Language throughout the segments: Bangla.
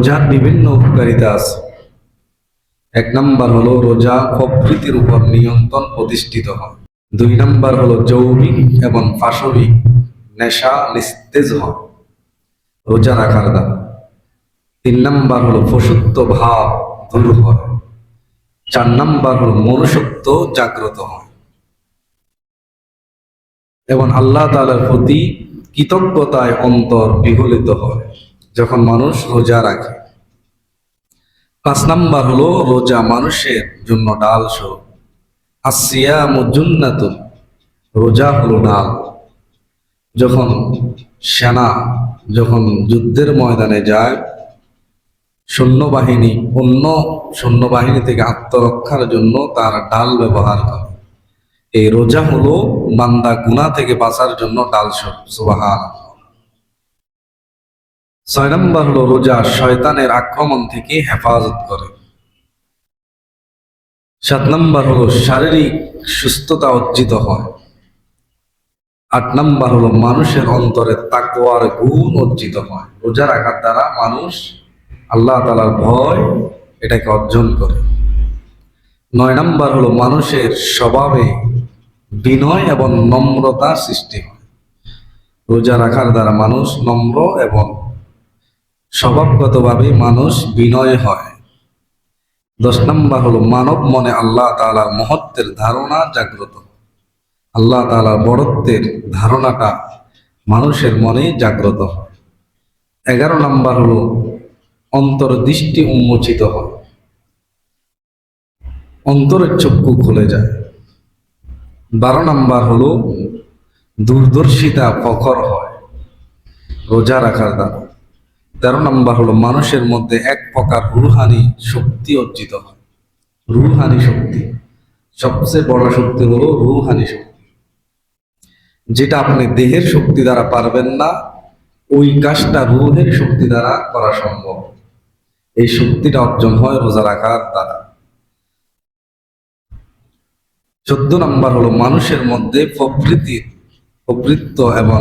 রোজার বিভিন্ন উপকারিতা আছে। এক নাম্বার হলো রোজা প্রকৃতির উপর নিয়ন্ত্রণ প্রতিষ্ঠিত হয়। দুই নাম্বার হলো যৌবিক এবং পাশবিক নেশা নিস্তেজ হয় রোজা রাখার দ্বারা। তিন নাম্বার হলো পশুত্ব ভাব দূর হয়। চার নাম্বার হলো মনুষ্যত্ব জাগ্রত হয় এবং আল্লাহ তাআলার প্রতি কৃতজ্ঞতায় অন্তর বিগলিত হয় যখন মানুষ রোজা রাখে। পাঁচ নাম্বার হলো রোজা মানুষের জন্য ডাল স্বরূপ। আসিয়ামু জুন্নাতুন, রোজা হলো ডাল। যখন সেনা যখন যুদ্ধের ময়দানে যায়, সৈন্যবাহিনী অন্য সৈন্যবাহিনী থেকে আত্মরক্ষার জন্য তারা ডাল ব্যবহার করে। এই রোজা হলো বান্দা গুনাহ থেকে বাঁচার জন্য ডাল স্বরূপ। সুবহানাল্লাহ। ছয় নম্বর হলো রোজা শয়তানের আক্রমণ থেকে হেফাজত করে। সাত নম্বর হলো শারীরিক সুস্থতা অর্জিত হয়। আট নম্বর হলো মানুষের অন্তরে তাকওয়ার গুণ অর্জিত হয়। রোজা রাখার দ্বারা মানুষ আল্লাহ তাআলার ভয় এটাকে অর্জন করে। নয় নম্বর হলো মানুষের স্বভাবে বিনয় এবং নম্রতা সৃষ্টি হয়। রোজা রাখার দ্বারা মানুষ নম্র এবং স্বভাবগতভাবে মানুষ বিনয় হয়। 10 নম্বর হলো মানব মনে আল্লাহ তাআলার মহত্বের ধারণা জাগ্রত। আল্লাহ তাআলার বড়ত্বের ধারণাটা মানুষের মনে জাগ্রত হয়। 11 নম্বর হলো অন্তর্দৃষ্টি উন্মোচিত হয়, অন্তরের চক্ষু খুলে যায়। 12 নম্বর হলো দূরদর্শিতা প্রখর হয় রোজা রাখার দ্বারা। 13 নম্বর হলো মানুষের মধ্যে এক প্রকার রুহানি শক্তি অর্জিত হয়। রুহানি শক্তি, সবচেয়ে বড় শক্তি হলো রুহানি শক্তি, যেটা আপনি দেহের শক্তি দ্বারা পারবেন না, ওই কাজটা রুহের শক্তি দ্বারা করা সম্ভব। এই শক্তিটা অর্জন হয় রোজা রাখার দ্বারা। 14 নম্বর হলো মানুষের মধ্যে প্রবৃত্ত এবং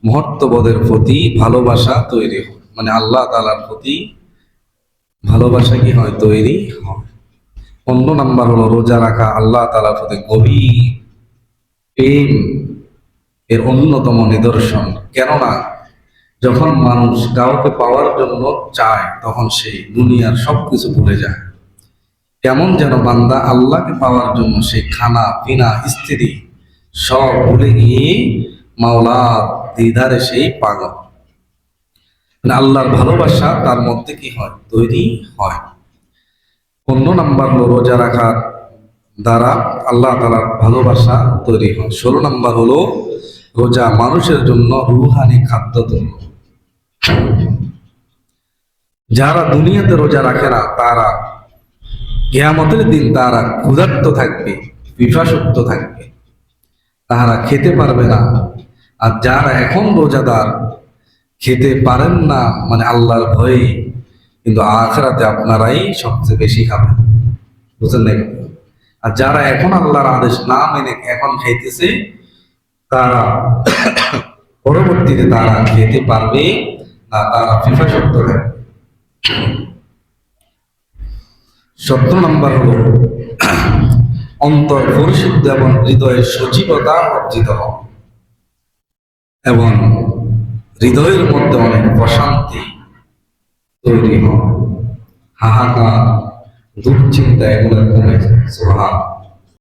মহত্ববোধের প্রতি ভালোবাসা তৈরি হয়, মানে আল্লাহ তাআলার প্রতি ভালোবাসা কি হয়, তৈরি হয়। 15 নম্বর হলো রোজা রাখা আল্লাহ তাআলার প্রতি গভীর প্রেম এর অন্যতম নিদর্শন। কেননা যখন মানুষ কাউকে পাওয়ার জন্য চায় তখন সে দুনিয়ার সবকিছু ভুলে যায়। কেমন যেন বান্দা আল্লাহকে পাওয়ার জন্য সে খানা পিনা স্ত্রী সব ভুলে গিয়ে মাওলার দিদারে সেই পাগল। আল্লাহর ভালোবাসা তার মধ্যে কি হয়, তৈরি হয়। 15 নম্বর হলো রোজা রাখার দ্বারা আল্লাহ তাআলার ভালোবাসা তৈরি হয়। 16 নম্বর হলো রোজা মানুষের জন্য রুহানি খাদ্য তৈরি। যারা দুনিয়াতে রোজা রাখে না তারা কিয়ামতের দিন তারা ক্ষুধার্ত থাকবে, পিপাসুক্ত থাকবে, তাহারা খেতে পারবে না। আর যারা এখন রোজাদার খেতে পারেন না, মানে আল্লাহর ভয়ে, কিন্তু আখিরাতে আপনারাই সবচেয়ে বেশি খাবেন, বুঝলেন নাকি? আর যারা এখন আল্লাহর আদেশ না মেনে এখন খাইতেছে, তারা পরবর্তীতে তারা খেতে পারবে না, তারা পিপাসুক্ত থাকবে। 17 নম্বর হলো অন্তর পরিশুদ্ধ এবং হৃদয়ের সজীবতা অর্জিত হয় এবং হৃদয়ের মধ্যে অনেক প্রশান্তি তৈরি হয়। হাহাকার, দুশ্চিন্তা এগুলো কমে যায়। সুবহানাল্লাহ।